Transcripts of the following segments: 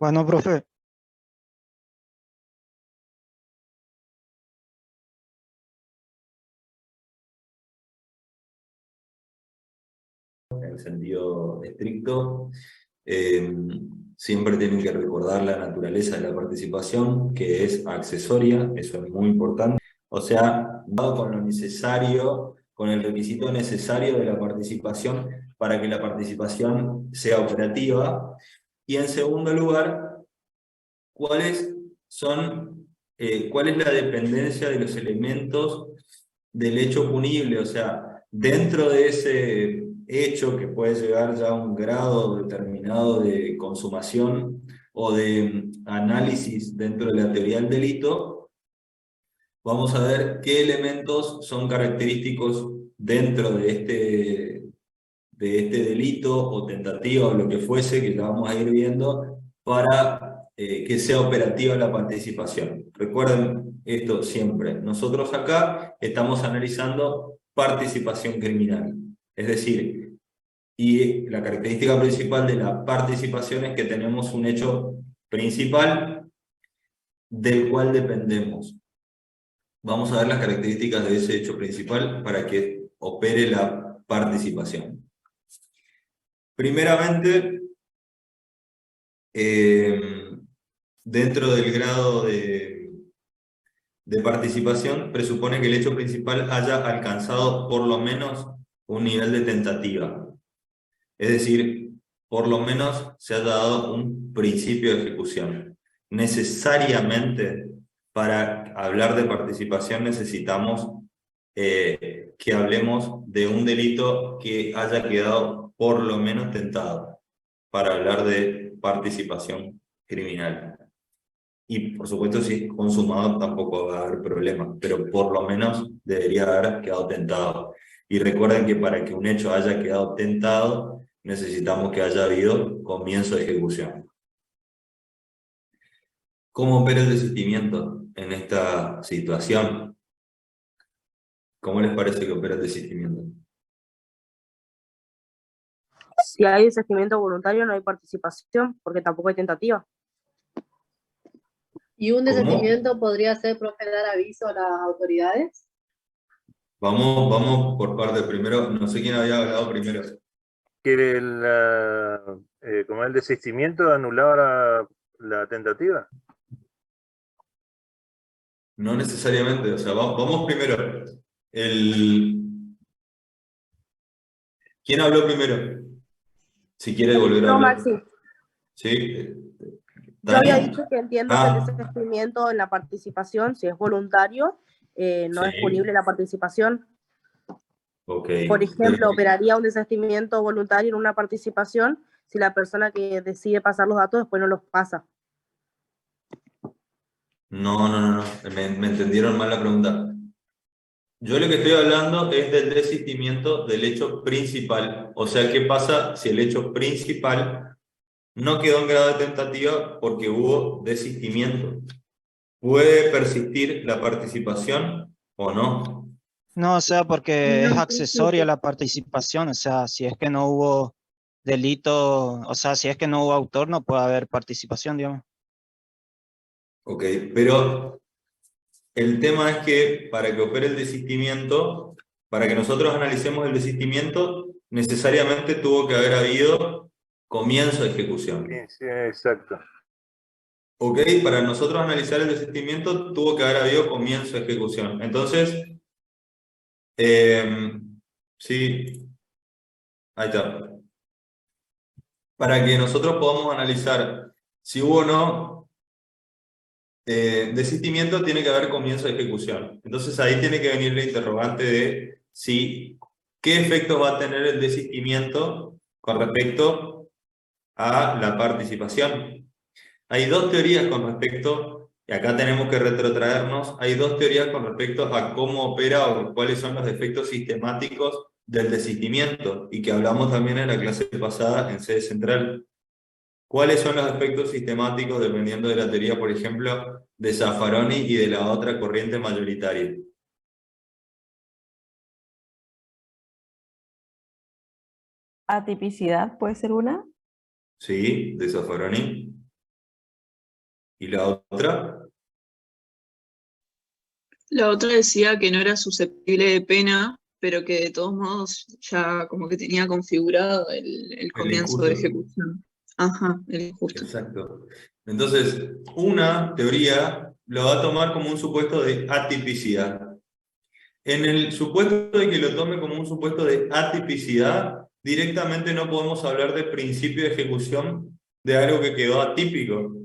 Bueno, profe, En el sentido estricto, eh, siempre tienen que recordar la naturaleza de la participación, que es accesoria, eso es muy importante. O sea, dado con lo necesario, con el requisito necesario de la participación para que la participación sea operativa. Y en segundo lugar, ¿cuáles son, cuál es la dependencia de los elementos del hecho punible? O sea, dentro de ese hecho que puede llegar ya a un grado determinado de consumación o de análisis dentro de la teoría del delito, vamos a ver qué elementos son característicos dentro de este delito o tentativa o lo que fuese, que ya vamos a ir viendo, para que sea operativa la participación. Recuerden esto siempre. Nosotros acá estamos analizando participación criminal. Es decir, y la característica principal de la participación es que tenemos un hecho principal del cual dependemos. Vamos a ver las características de ese hecho principal para que opere la participación. Primeramente, eh, dentro del grado de participación, presupone que el hecho principal haya alcanzado por lo menos un nivel de tentativa. Es decir, por lo menos se haya dado un principio de ejecución. Necesariamente, para hablar de participación necesitamos que hablemos de un delito que haya quedado por lo menos tentado para hablar de participación criminal. Y por supuesto, si es consumado tampoco va a haber problema, pero por lo menos debería haber quedado tentado. Y recuerden que para que un hecho haya quedado tentado, necesitamos que haya habido comienzo de ejecución. ¿Cómo opera el desistimiento en esta situación? ¿Cómo les parece que opera el desistimiento? Si hay desistimiento voluntario, no hay participación, porque tampoco hay tentativa. ¿Y un ¿Cómo? desistimiento podría ser, profe, dar aviso a las autoridades? Vamos por parte primero. No sé quién había hablado primero. Que como el desistimiento anulaba la tentativa. No necesariamente, o sea, vamos primero. El... ¿Quién habló primero? Si quiere volver a No, hablar. Maxi, ¿Sí? yo había ¿Tania? dicho que entiendo que el Ah, desistimiento en la participación, si es voluntario, no es sí. punible la participación. Ok. Por Pero ejemplo, operaría un desistimiento voluntario en una participación si la persona que decide pasar los datos después no los pasa. no. Me entendieron mal la pregunta. Yo lo que estoy hablando es del desistimiento del hecho principal. O sea, ¿qué pasa si el hecho principal no quedó en grado de tentativa porque hubo desistimiento? ¿Puede persistir la participación o no? no, o sea, porque es No, accesoria la participación, o sea, si es que no hubo delito, o sea, si es que no hubo autor, no puede haber participación, digamos. Ok, pero el tema es que para que opere el desistimiento, para que nosotros analicemos el desistimiento, necesariamente tuvo que haber habido comienzo de ejecución. Sí, exacto. Ok, para nosotros analizar el desistimiento tuvo que haber habido comienzo de ejecución. Entonces, sí, ahí está. Para que nosotros podamos analizar si hubo o no desistimiento, tiene que haber comienzo de ejecución. Entonces ahí tiene que venir la interrogante de si qué efectos va a tener el desistimiento con respecto a la participación. Hay dos teorías con respecto, y acá tenemos que retrotraernos, hay dos teorías con respecto a cómo opera o cuáles son los efectos sistemáticos del desistimiento, y que hablamos también en la clase pasada en sede central. ¿Cuáles son los efectos sistemáticos dependiendo de la teoría, por ejemplo, de Zaffaroni y de la otra corriente mayoritaria? Atipicidad puede ser una. ¿Sí? ¿De Zaffaroni? ¿Y la otra? La otra decía que no era susceptible de pena, pero que de todos modos ya como que tenía configurado el comienzo de injusto. ejecución. Ajá, el injusto. Exacto. Entonces, una teoría lo va a tomar como un supuesto de atipicidad. En el supuesto de que lo tome como un supuesto de atipicidad, directamente no podemos hablar de principio de ejecución de algo que quedó atípico.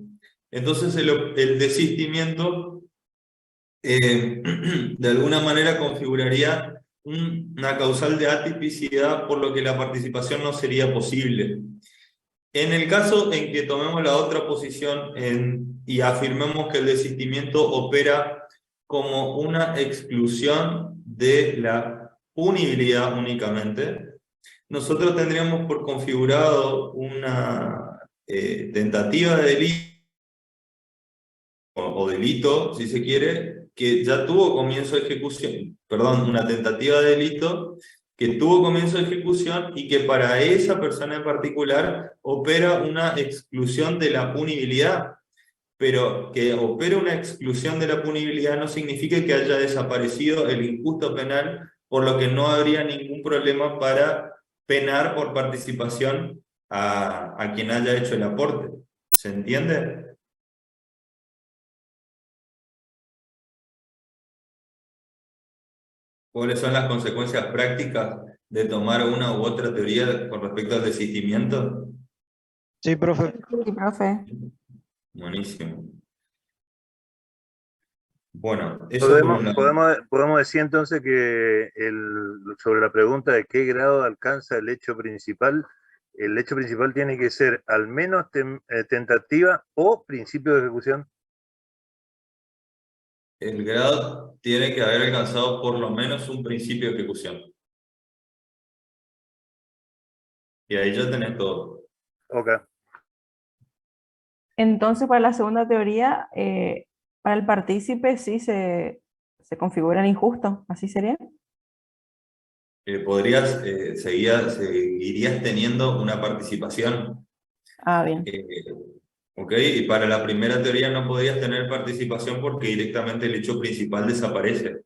Entonces el desistimiento de alguna manera configuraría una causal de atipicidad, por lo que la participación no sería posible. En el caso en que tomemos la otra posición y afirmemos que el desistimiento opera como una exclusión de la punibilidad únicamente, nosotros tendríamos por configurado una tentativa de delito, o delito, si se quiere, que ya tuvo comienzo de ejecución, perdón, una tentativa de delito que tuvo comienzo de ejecución y que para esa persona en particular opera una exclusión de la punibilidad. Pero que opere una exclusión de la punibilidad no significa que haya desaparecido el injusto penal, por lo que no habría ningún problema para penar por participación a quien haya hecho el aporte. ¿Se entiende? ¿Cuáles son las consecuencias prácticas de tomar una u otra teoría con respecto al desistimiento? Sí, profe. Sí, profe. Buenísimo. Bueno, eso por un lado. Podemos decir entonces que sobre la pregunta de qué grado alcanza el hecho principal tiene que ser al menos tentativa o principio de ejecución. El grado tiene que haber alcanzado por lo menos un principio de ejecución. Y ahí ya tenés todo. Ok. Entonces, para la segunda teoría, para el partícipe sí se configura el injusto, ¿así sería? Seguirías teniendo una participación. Ah, bien. ¿Ok? Y para la primera teoría no podrías tener participación porque directamente el hecho principal desaparece.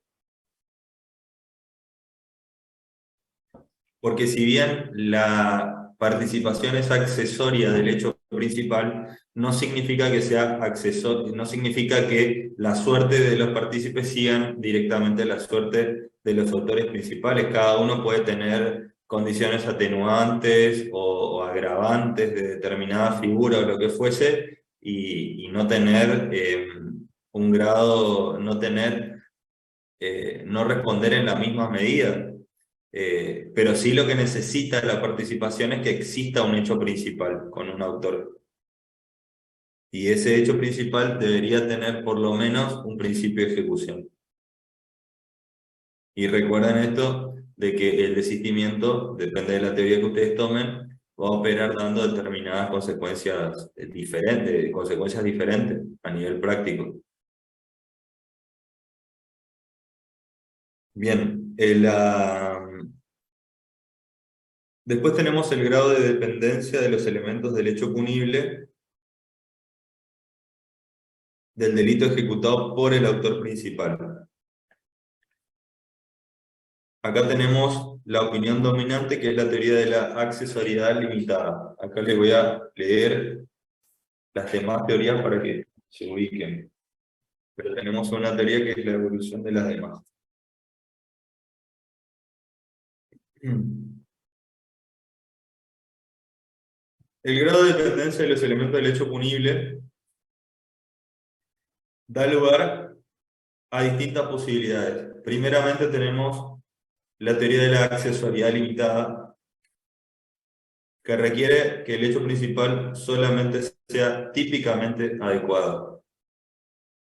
Porque si bien la participación es accesoria del hecho principal, no significa que sea accesorio, no significa que la suerte de los partícipes sigan directamente la suerte de los autores principales. Cada uno puede tener condiciones atenuantes o agravantes de determinada figura o lo que fuese, y no tener un grado, no responder en la misma medida. Pero sí lo que necesita la participación es que exista un hecho principal con un autor. Y ese hecho principal debería tener por lo menos un principio de ejecución. Y recuerden esto de que el desistimiento, depende de la teoría que ustedes tomen, va a operar dando determinadas consecuencias diferentes a nivel práctico. Bien, después tenemos el grado de dependencia de los elementos del hecho punible del delito ejecutado por el autor principal. Acá tenemos la opinión dominante, que es la teoría de la accesoriedad limitada. Acá les voy a leer las demás teorías para que se ubiquen. Pero tenemos una teoría que es la evolución de las demás. El grado de dependencia de los elementos del hecho punible da lugar a distintas posibilidades. Primeramente tenemos la teoría de la accesoriedad limitada, que requiere que el hecho principal solamente sea típicamente adecuado.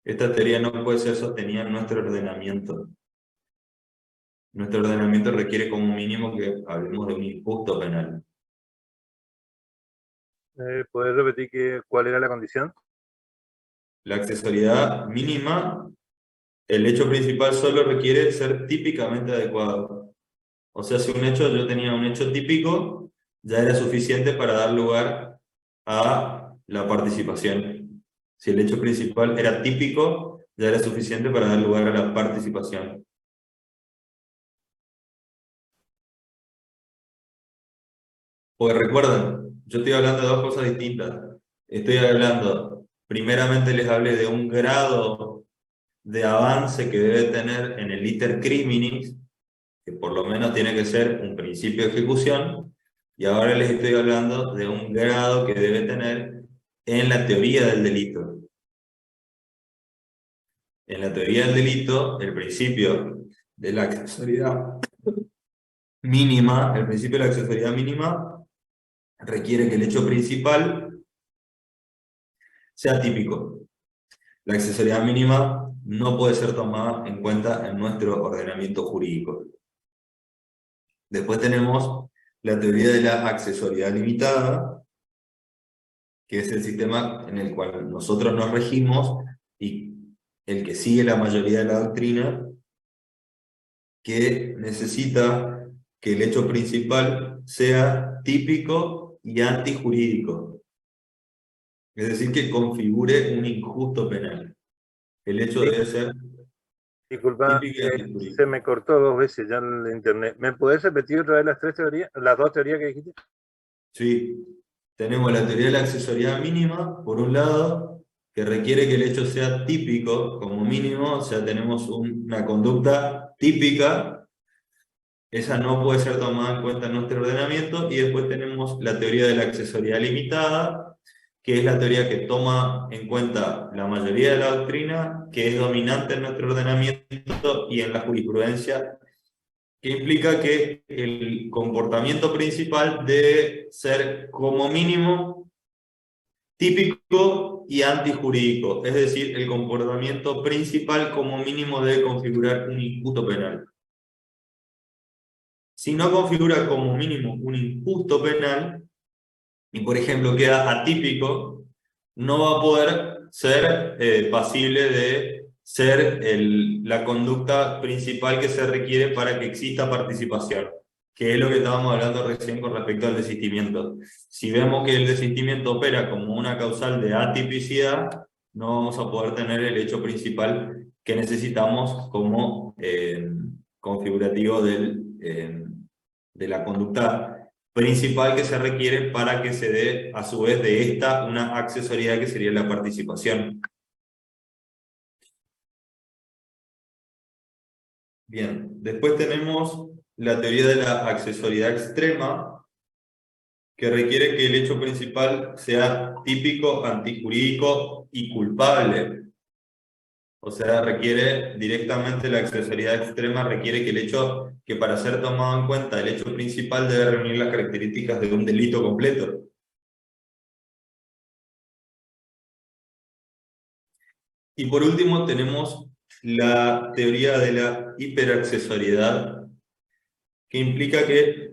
Esta teoría no puede ser sostenida en nuestro ordenamiento. Nuestro ordenamiento requiere como mínimo que hablemos de un injusto penal. ¿Puedes repetir cuál era la condición? La accesoriedad mínima, el hecho principal solo requiere ser típicamente adecuado. O sea, si yo tenía un hecho típico, ya era suficiente para dar lugar a la participación. Si el hecho principal era típico, ya era suficiente para dar lugar a la participación. Porque recuerden, yo estoy hablando de dos cosas distintas. Estoy hablando, primeramente les hablé de un grado de avance que debe tener en el iter criminis, que por lo menos tiene que ser un principio de ejecución, y ahora les estoy hablando de un grado que debe tener en la teoría del delito. En la teoría del delito, el principio de la accesoriedad mínima, el principio de la accesoriedad mínima requiere que el hecho principal sea típico. La accesoriedad mínima no puede ser tomada en cuenta en nuestro ordenamiento jurídico. Después tenemos la teoría de la accesoriedad limitada, que es el sistema en el cual nosotros nos regimos y el que sigue la mayoría de la doctrina, que necesita que el hecho principal sea típico y antijurídico. Es decir, que configure un injusto penal. El hecho debe ser Disculpa, típico y antijurídico. se me cortó 2 veces ya en internet. ¿Me podés repetir otra vez las 2 teorías que dijiste? Sí, tenemos la teoría de la accesoriedad mínima, por un lado, que requiere que el hecho sea típico como mínimo, o sea, tenemos una conducta típica, esa no puede ser tomada en cuenta en nuestro ordenamiento, y después tenemos la teoría de la accesoriedad limitada, que es la teoría que toma en cuenta la mayoría de la doctrina, que es dominante en nuestro ordenamiento y en la jurisprudencia, que implica que el comportamiento principal debe ser como mínimo típico y antijurídico, es decir, el comportamiento principal como mínimo debe configurar un injusto penal. Si no configura como mínimo un injusto penal, y por ejemplo queda atípico, no va a poder ser pasible de ser la conducta principal que se requiere para que exista participación, que es lo que estábamos hablando recién con respecto al desistimiento. Si vemos que el desistimiento opera como una causal de atipicidad, no vamos a poder tener el hecho principal que necesitamos como configurativo de la conducta principal que se requiere para que se dé a su vez de esta una accesoriedad que sería la participación. Bien, después tenemos la teoría de la accesoriedad extrema, que requiere que el hecho principal sea típico, antijurídico y culpable. O sea, requiere directamente la accesoriedad extrema, requiere que el hecho, que para ser tomado en cuenta el hecho principal debe reunir las características de un delito completo. Y por último tenemos la teoría de la hiperaccesoriedad, que implica que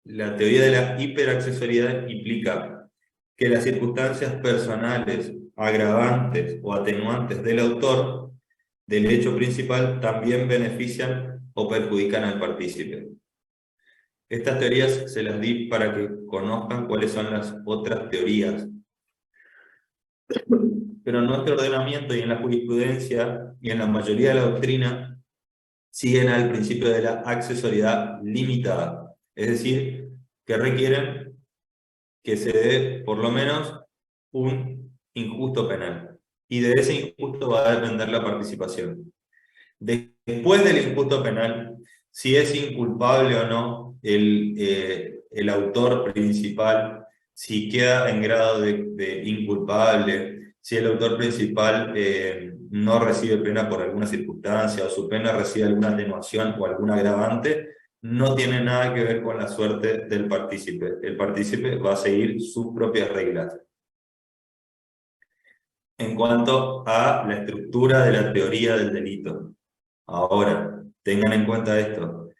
la teoría de la hiperaccesoriedad implica que las circunstancias personales, agravantes o atenuantes del autor del hecho principal también benefician o perjudican al partícipe. Estas teorías se las di para que conozcan cuáles son las otras teorías. Pero en nuestro ordenamiento y en la jurisprudencia y en la mayoría de la doctrina siguen al principio de la accesoriedad limitada, es decir, que requieren que se dé por lo menos un injusto penal, y de ese injusto va a depender la participación. Después del injusto penal, si es inculpable o no el autor principal, si queda en grado de inculpable, si el autor principal no recibe pena por alguna circunstancia o su pena recibe alguna atenuación o algún agravante, no tiene nada que ver con la suerte del partícipe. El partícipe va a seguir sus propias reglas. En cuanto a la estructura de la teoría del delito. Ahora, tengan en cuenta esto.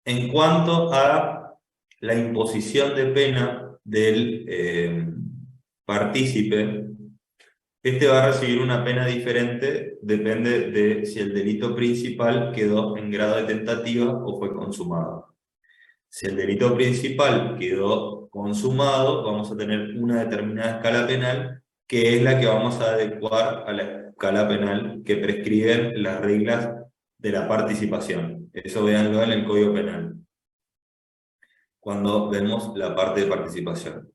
En cuanto a la imposición de pena del partícipe, este va a recibir una pena diferente, depende de si el delito principal quedó en grado de tentativa o fue consumado. Si el delito principal quedó consumado, vamos a tener una determinada escala penal que es la que vamos a adecuar a la escala penal que prescriben las reglas de la participación. Eso véanlo en el Código Penal, cuando vemos la parte de participación.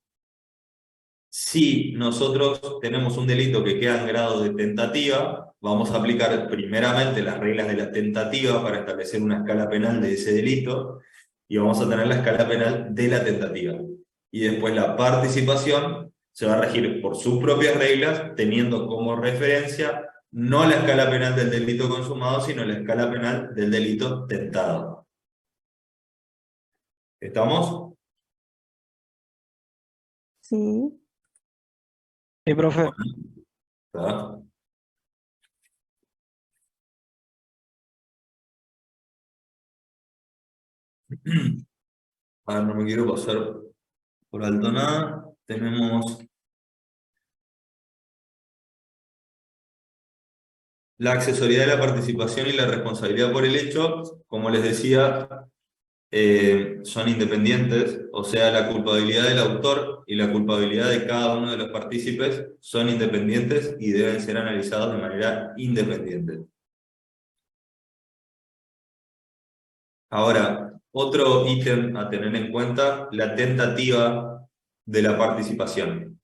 Si nosotros tenemos un delito que queda en grado de tentativa, vamos a aplicar primeramente las reglas de la tentativa para establecer una escala penal de ese delito, y vamos a tener la escala penal de la tentativa. Y después la participación se va a regir por sus propias reglas, teniendo como referencia no la escala penal del delito consumado, sino la escala penal del delito tentado. ¿Estamos? Sí. Sí, profe. ¿Está? A ver, no me quiero pasar por alto nada. Tenemos la accesoriedad de la participación y la responsabilidad por el hecho. Como les decía, son independientes, o sea, la culpabilidad del autor y la culpabilidad de cada uno de los partícipes son independientes y deben ser analizados de manera independiente. Ahora, otro ítem a tener en cuenta, la tentativa de la participación.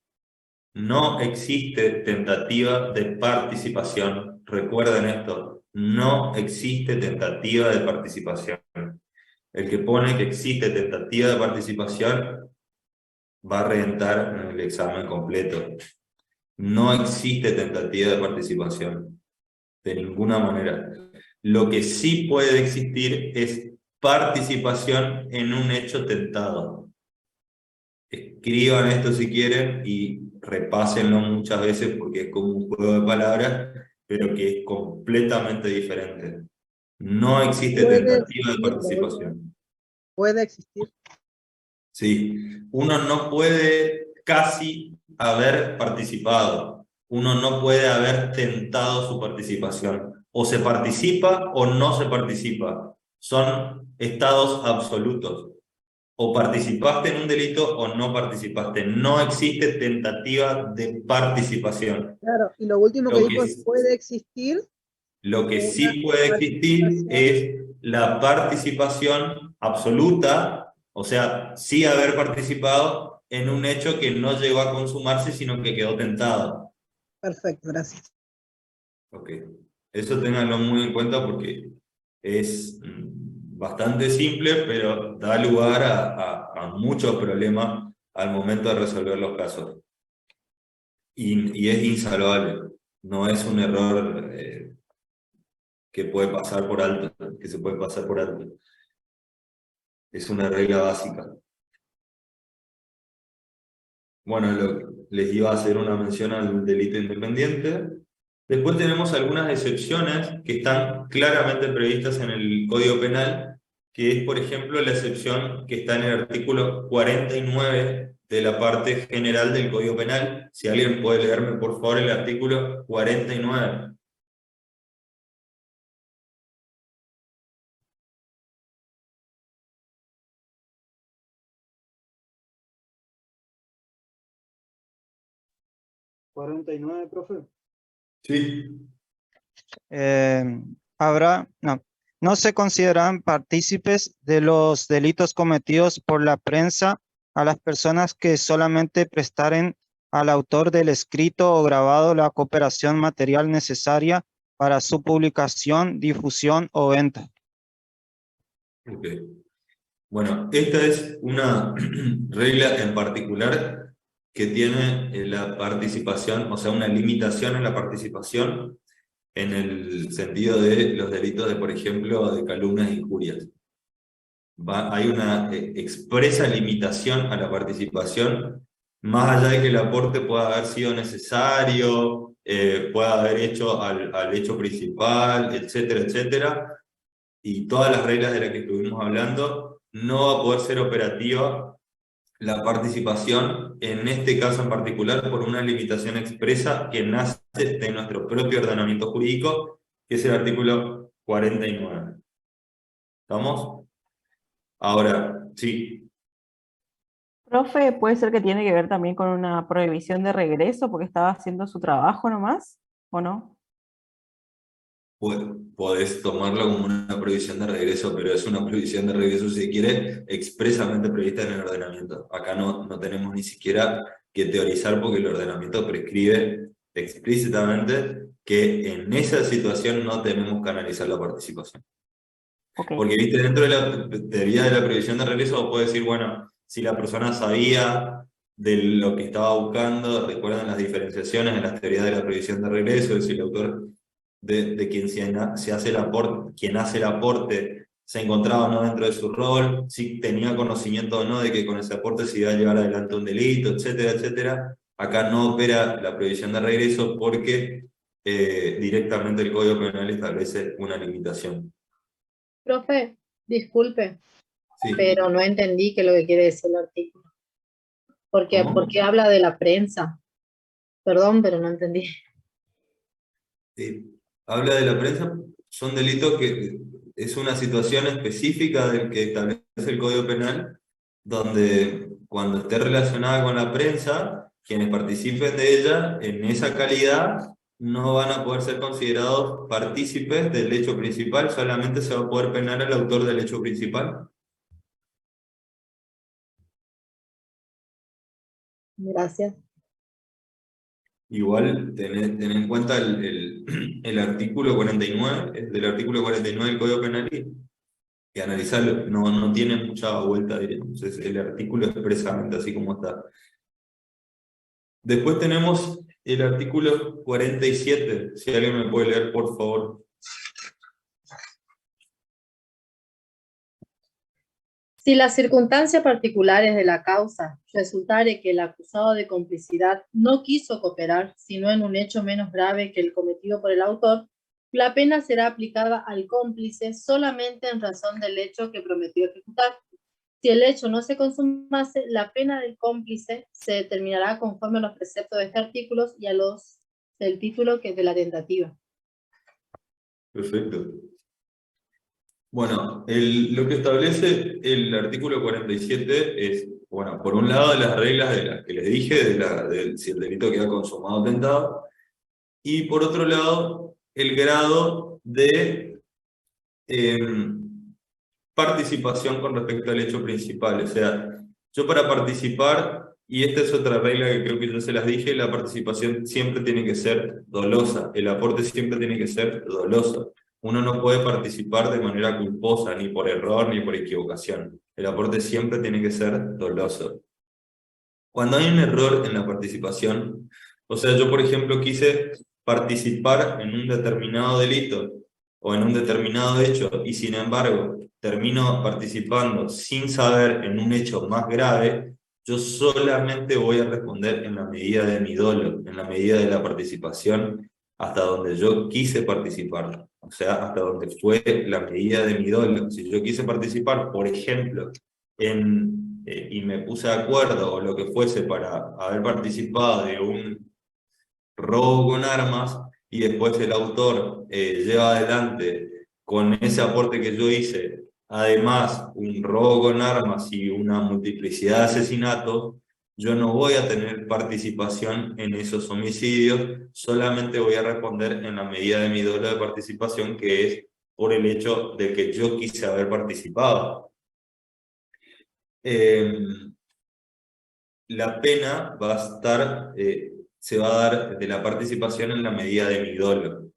No existe tentativa de participación. Recuerden esto, no existe tentativa de participación. El que pone que existe tentativa de participación va a reventar en el examen completo. No existe tentativa de participación, de ninguna manera. Lo que sí puede existir es participación en un hecho tentado. Escriban esto si quieren y repásenlo muchas veces porque es como un juego de palabras, pero que es completamente diferente. No existe tentativa de participación. Puede existir. Sí, uno no puede casi haber participado, uno no puede haber tentado su participación. O se participa o no se participa. Son estados absolutos. O participaste en un delito o no participaste. No existe tentativa de participación. Claro, y lo último que dijo es puede existir. Lo que sí puede existir es la participación absoluta, o sea, sí haber participado en un hecho que no llegó a consumarse, sino que quedó tentado. Perfecto, gracias. Ok, eso ténganlo muy en cuenta porque es bastante simple, pero da lugar a muchos problemas al momento de resolver los casos. Y es insalvable, no es un error que puede pasar por alto, que se puede pasar por alto. Es una regla básica. Bueno, les iba a hacer una mención al delito independiente. Después tenemos algunas excepciones que están claramente previstas en el Código Penal, que es, por ejemplo, la excepción que está en el artículo 49 de la parte general del Código Penal. Si alguien puede leerme, por favor, el artículo 49. ¿49, profe? Sí. No se consideran partícipes de los delitos cometidos por la prensa a las personas que solamente prestaren al autor del escrito o grabado la cooperación material necesaria para su publicación, difusión o venta. Ok. Bueno, esta es una regla en particular que tiene la participación, o sea, una limitación en la participación en el sentido de los delitos de, por ejemplo, de calumnias e injurias. Hay una expresa limitación a la participación, más allá de que el aporte pueda haber sido necesario, pueda haber hecho al hecho principal, etcétera, etcétera, y todas las reglas de las que estuvimos hablando, no va a poder ser operativa la participación, en este caso en particular, por una limitación expresa que nace de nuestro propio ordenamiento jurídico, que es el artículo 49. ¿Estamos? Ahora, sí. Profe, puede ser que tiene que ver también con una prohibición de regreso porque estaba haciendo su trabajo nomás, ¿o no? Podés tomarlo como una prohibición de regreso, pero es una prohibición de regreso, si se quiere, expresamente prevista en el ordenamiento. Acá no tenemos ni siquiera que teorizar porque el ordenamiento prescribe explícitamente que en esa situación no tenemos que analizar la participación. Ok. Porque, viste, dentro de la teoría de la prohibición de regreso, vos podés decir, bueno, si la persona sabía de lo que estaba buscando, recuerdan las diferenciaciones en las teorías de la prohibición de regreso, si el autor de quien se hace el aporte, quien hace el aporte se encontraba o no dentro de su rol, si tenía conocimiento o no de que con ese aporte se iba a llevar adelante un delito, etcétera, etcétera. Acá no opera la prohibición de regreso porque directamente el Código Penal establece una limitación. Profe, disculpe, Sí. pero no entendí qué es lo que quiere decir el artículo. Porque habla de la prensa. Perdón, pero no entendí. Habla de la prensa, son delitos que es una situación específica del que establece el Código Penal, donde cuando esté relacionada con la prensa, quienes participen de ella, en esa calidad, no van a poder ser considerados partícipes del hecho principal, solamente se va a poder penar al autor del hecho principal. Gracias. Igual, ten en cuenta el artículo 49, es del artículo 49 del Código Penal, y analizarlo, no tiene mucha vuelta, diríamos, es el artículo expresamente así como está. Después tenemos el artículo 47, si alguien me puede leer, por favor. Si las circunstancias particulares de la causa resultare que el acusado de complicidad no quiso cooperar, sino en un hecho menos grave que el cometido por el autor, la pena será aplicada al cómplice solamente en razón del hecho que prometió ejecutar. Si el hecho no se consumase, la pena del cómplice se determinará conforme a los preceptos de este artículo y a los del título que es de la tentativa. Perfecto. Bueno, lo que establece el artículo 47 es, bueno, por un lado las reglas de las que les dije, de si el delito queda consumado o tentado, y por otro lado, el grado de participación con respecto al hecho principal. O sea, yo para participar, y esta es otra regla que creo que ya se las dije, la participación siempre tiene que ser dolosa, el aporte siempre tiene que ser doloso. Uno no puede participar de manera culposa, ni por error, ni por equivocación. El aporte siempre tiene que ser doloso. Cuando hay un error en la participación, o sea, yo por ejemplo quise participar en un determinado delito o en un determinado hecho y sin embargo termino participando sin saber en un hecho más grave, yo solamente voy a responder en la medida de mi dolo, en la medida de la participación hasta donde yo quise participar, o sea, hasta donde fue la medida de mi dolo. Si yo quise participar, por ejemplo, y me puse de acuerdo o lo que fuese para haber participado de un robo con armas y después el autor lleva adelante con ese aporte que yo hice, además un robo con armas y una multiplicidad de asesinatos, yo no voy a tener participación en esos homicidios, solamente voy a responder en la medida de mi dolo de participación, que es por el hecho de que yo quise haber participado. La pena va a estar, se va a dar de la participación en la medida de mi dolo.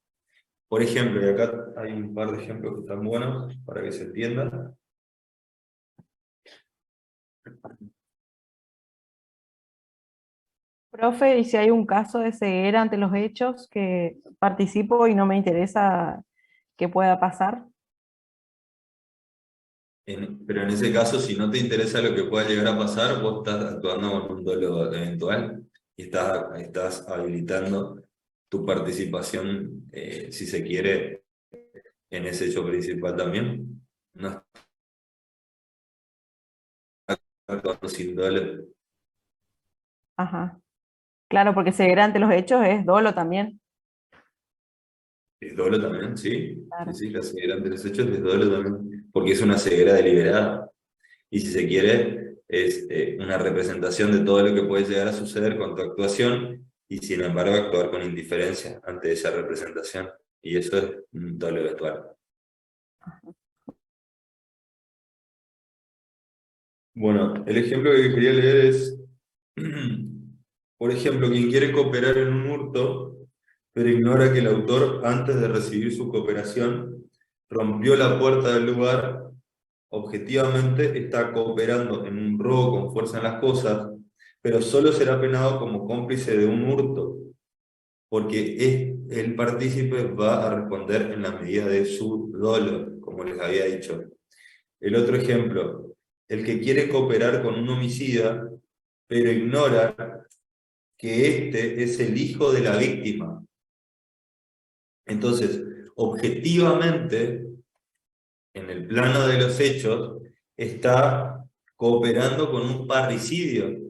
Por ejemplo, y acá hay un par de ejemplos que están buenos para que se entienda. Profe, y si hay un caso de ceguera ante los hechos que participo y no me interesa que pueda pasar. Pero en ese caso, si no te interesa lo que pueda llegar a pasar, vos estás actuando con un dolo eventual y estás habilitando tu participación, si se quiere, en ese hecho principal también. No estás actuando sin dolo. Ajá. Claro, porque ceguera ante los hechos es dolo también. Es dolo también, sí. Claro. Sí, la ceguera ante los hechos es dolo también, porque es una ceguera deliberada. Y si se quiere, es una representación de todo lo que puede llegar a suceder con tu actuación, y sin embargo actuar con indiferencia ante esa representación. Y eso es un doble vestuario. Bueno, el ejemplo que quería leer es, por ejemplo, quien quiere cooperar en un hurto, pero ignora que el autor, antes de recibir su cooperación, rompió la puerta del lugar, objetivamente está cooperando en un robo con fuerza en las cosas, pero solo será penado como cómplice de un hurto, porque el partícipe va a responder en la medida de su dolo, como les había dicho. El otro ejemplo, el que quiere cooperar con un homicida, pero ignora que este es el hijo de la víctima. Entonces, objetivamente, en el plano de los hechos, está cooperando con un parricidio,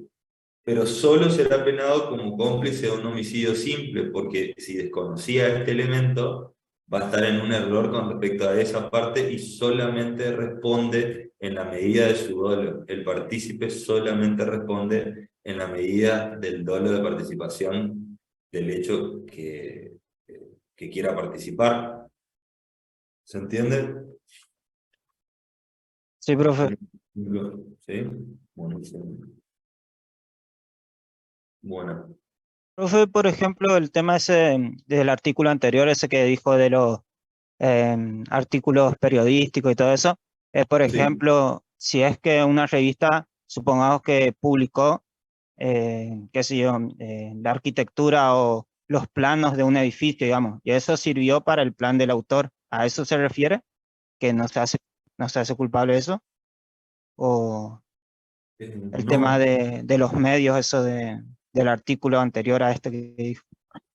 pero solo será penado como cómplice de un homicidio simple, porque si desconocía este elemento, va a estar en un error con respecto a esa parte y solamente responde en la medida de su dolo. El partícipe solamente responde en la medida del dolo de participación del hecho que quiera participar. ¿Se entiende? Sí, profe. ¿Sí? Buenísimo. Bueno. Profe, por ejemplo, el tema ese del artículo anterior, ese que dijo de los artículos periodísticos y todo eso, por Sí. ejemplo, si es que una revista, supongamos que publicó, qué sé yo, la arquitectura o los planos de un edificio, digamos, y eso sirvió para el plan del autor, ¿a eso se refiere? ¿Que no se hace culpable de eso? ¿O el tema No, de los medios, eso del artículo anterior a este que dijo?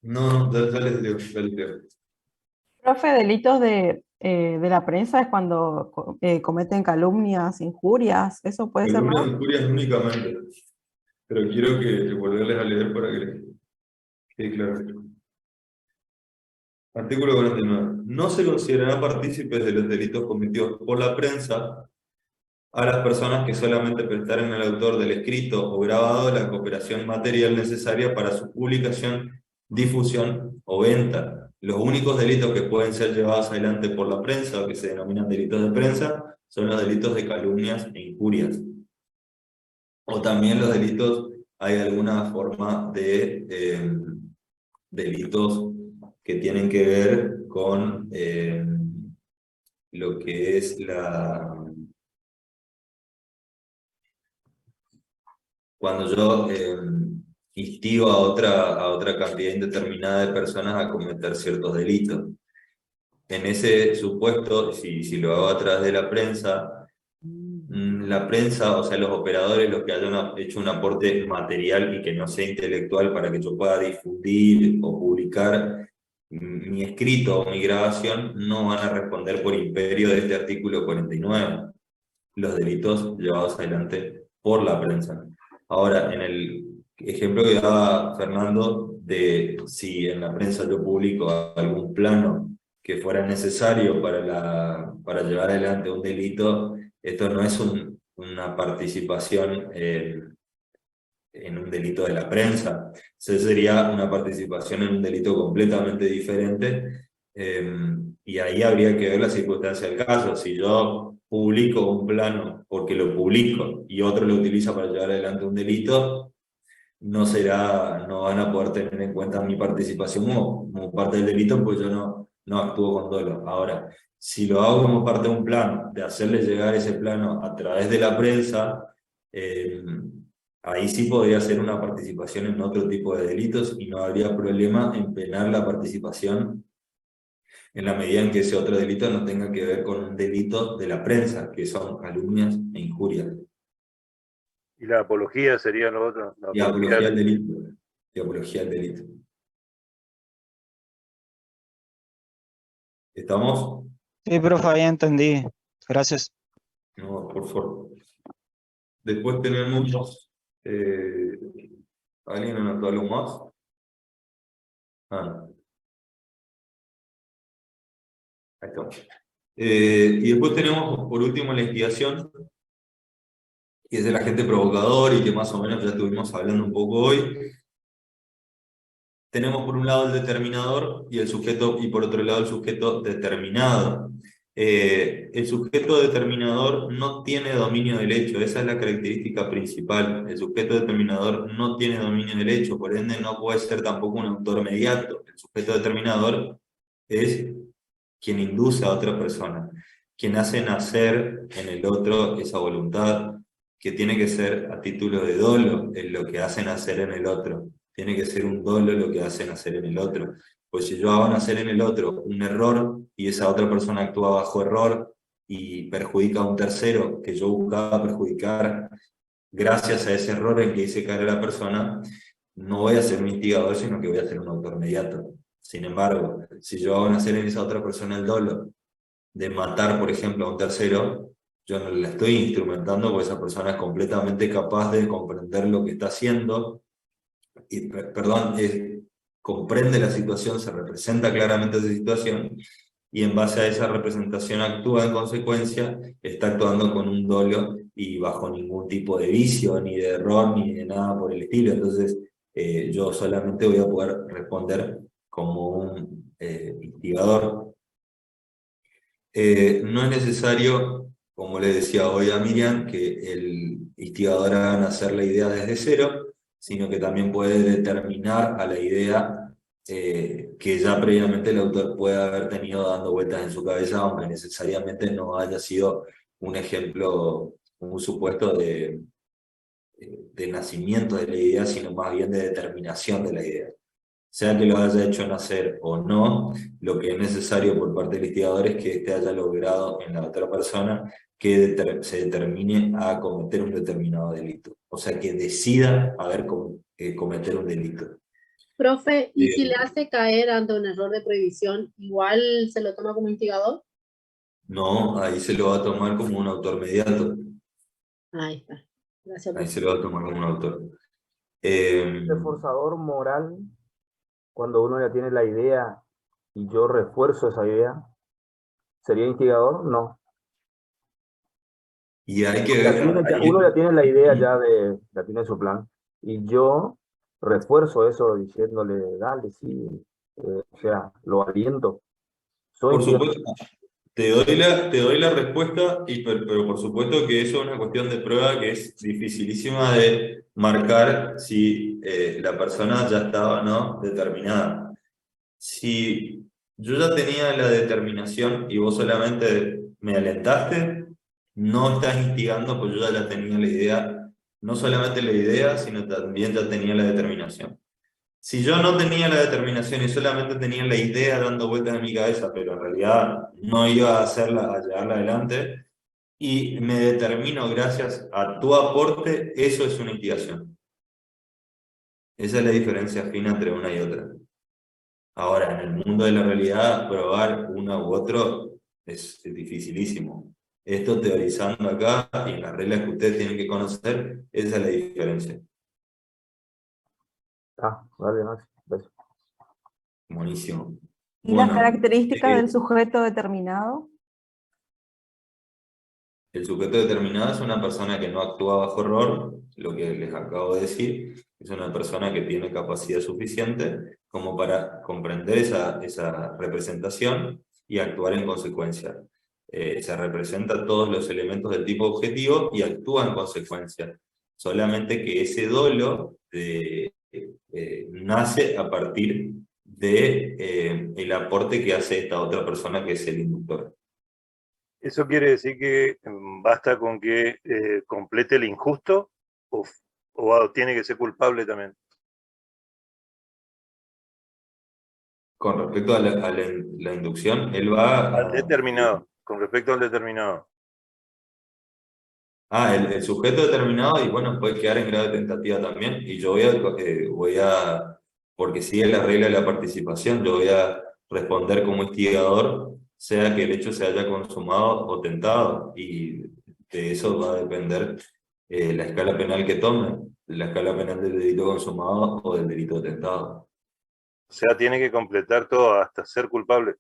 no, dale, Leo. Profe, delitos de la prensa es cuando cometen calumnias, injurias, ¿eso puede ser Calumnias e más? injurias únicamente, pero quiero que volverles a leer para que les quede claro. Artículo 49. No se considerarán partícipes de los delitos cometidos por la prensa a las personas que solamente prestaren al autor del escrito o grabado la cooperación material necesaria para su publicación, difusión o venta. Los únicos delitos que pueden ser llevados adelante por la prensa, o que se denominan delitos de prensa, son los delitos de calumnias e injurias. O también los delitos, hay alguna forma de delitos que tienen que ver con lo que es cuando yo instigo a otra cantidad indeterminada de personas a cometer ciertos delitos. En ese supuesto, si lo hago a través de la prensa, o sea, los operadores, los que hayan hecho un aporte material y que no sea intelectual para que yo pueda difundir o publicar mi escrito o mi grabación, no van a responder por imperio de este artículo 49, los delitos llevados adelante por la prensa. Ahora, en el ejemplo que daba Fernando, de si en la prensa yo publico algún plano que fuera necesario para llevar adelante un delito, esto no es una participación en un delito de la prensa, eso sería una participación en un delito completamente diferente, y ahí habría que ver la circunstancia del caso. Si yo publico un plano porque lo publico y otro lo utiliza para llevar adelante un delito, no van a poder tener en cuenta mi participación como parte del delito, pues yo no actúo con dolo. Ahora, si lo hago como parte de un plano, de hacerle llegar ese plano a través de la prensa, ahí sí podría ser una participación en otro tipo de delitos y no habría problema en penar la participación en la medida en que ese otro delito no tenga que ver con un delito de la prensa, que son calumnias e injurias. Y la apología sería lo otro. Y apología al delito. Y apología al delito. ¿Estamos? Sí, profe, ahí entendí. Gracias. No, por favor. Después tenemos... ¿alguien anotó algo más? Ahí está. Y después tenemos, por último, la instigación, que es el agente provocador y que más o menos ya estuvimos hablando un poco hoy. Tenemos por un lado el determinador y el sujeto, y por otro lado el sujeto determinado. El sujeto determinador no tiene dominio del hecho, esa es la característica principal. El sujeto determinador no tiene dominio del hecho, por ende no puede ser tampoco un autor mediato. El sujeto determinador es quien induce a otra persona, quien hace nacer en el otro esa voluntad, que tiene que ser a título de dolo en lo que hace nacer en el otro. Tiene que ser un dolo lo que hace nacer en el otro. Pues si yo hago nacer en el otro un error y esa otra persona actúa bajo error y perjudica a un tercero que yo buscaba perjudicar gracias a ese error en que hice caer a la persona, no voy a ser un instigador, sino que voy a ser un autor mediato. Sin embargo, si yo hago nacer en esa otra persona el dolo de matar, por ejemplo, a un tercero, yo no la estoy instrumentando porque esa persona es completamente capaz de comprender lo que está haciendo, y, perdón, comprende la situación, se representa claramente esa situación, y en base a esa representación actúa en consecuencia, está actuando con un dolo y bajo ningún tipo de vicio, ni de error, ni de nada por el estilo. Entonces, yo solamente voy a poder responder como un instigador. No es necesario, como le decía hoy a Miriam, que el instigador haga nacer la idea desde cero, sino que también puede determinar a la idea que ya previamente el autor puede haber tenido dando vueltas en su cabeza, aunque necesariamente no haya sido un ejemplo, un supuesto de nacimiento de la idea, sino más bien de determinación de la idea. Sea que lo haya hecho nacer o no, lo que es necesario por parte del instigador es que éste haya logrado en la otra persona que se determine a cometer un determinado delito. O sea, que decida cometer un delito. Profe, ¿y si le hace caer ante un error de prohibición, igual se lo toma como instigador? No, ahí se lo va a tomar como un autor mediato. Ahí está. Gracias. Ahí se lo va a tomar como un autor. Reforzador moral, cuando uno ya tiene la idea y yo refuerzo esa idea, ¿sería instigador? No. Y hay que ver... Uno ya tiene la idea, ya tiene su plan, y yo refuerzo eso diciéndole, dale, sí, o sea, lo aliento. Por supuesto, te doy la respuesta, pero por supuesto que eso es una cuestión de prueba que es dificilísima de marcar si la persona ya estaba o no determinada. Si yo ya tenía la determinación y vos solamente me alentaste, no estás instigando, pues yo ya tenía la idea, no solamente la idea, sino también ya tenía la determinación. Si yo no tenía la determinación y solamente tenía la idea dando vueltas en mi cabeza, pero en realidad no iba a llevarla adelante, y me determino gracias a tu aporte, eso es una instigación. Esa es la diferencia fina entre una y otra. Ahora, en el mundo de la realidad, probar uno u otro es dificilísimo. Esto teorizando acá, y en las reglas que ustedes tienen que conocer, esa es la diferencia. Vale, gracias. Buenísimo. ¿Y las características del sujeto determinado? El sujeto determinado es una persona que no actúa bajo error, lo que les acabo de decir, es una persona que tiene capacidad suficiente como para comprender esa representación y actuar en consecuencia. Se representa todos los elementos del tipo objetivo y actúa en consecuencia. Solamente que ese dolo nace a partir del aporte que hace esta otra persona que es el inductor. ¿Eso quiere decir que basta con que complete el injusto o tiene que ser culpable también? Con respecto a la inducción, él va... Al determinado, con respecto al determinado. El sujeto determinado, y bueno, puede quedar en grado de tentativa también, y yo voy a porque sigue la regla de la participación, yo voy a responder como instigador, sea que el hecho se haya consumado o tentado, y de eso va a depender la escala penal que tome, la escala penal del delito consumado o del delito tentado. O sea, tiene que completar todo hasta ser culpable.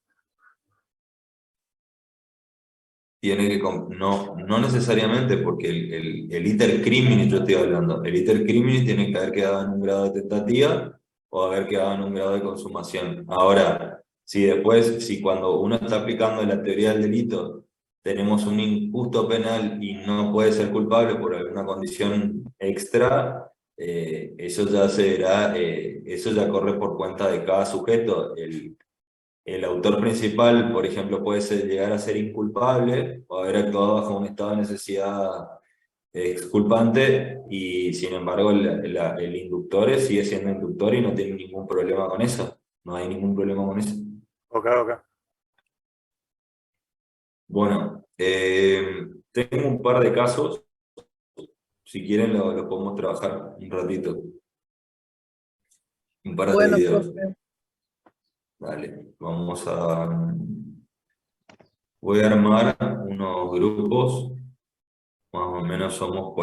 tiene que... No necesariamente, porque el iter crimini, yo estoy hablando, el iter crimini tiene que haber quedado en un grado de tentativa o haber quedado en un grado de consumación. Ahora, si cuando uno está aplicando la teoría del delito, tenemos un injusto penal y no puede ser culpable por alguna condición extra, eso ya corre por cuenta de cada sujeto. El autor principal, por ejemplo, puede llegar a ser inculpable o haber actuado bajo un estado de necesidad exculpante, y sin embargo el inductor sigue siendo inductor y no tiene ningún problema con eso. No hay ningún problema con eso. Ok. Bueno, tengo un par de casos. Si quieren lo podemos trabajar un ratito. Un par de Bueno, videos. profe. Dale, voy a armar unos grupos, más o menos somos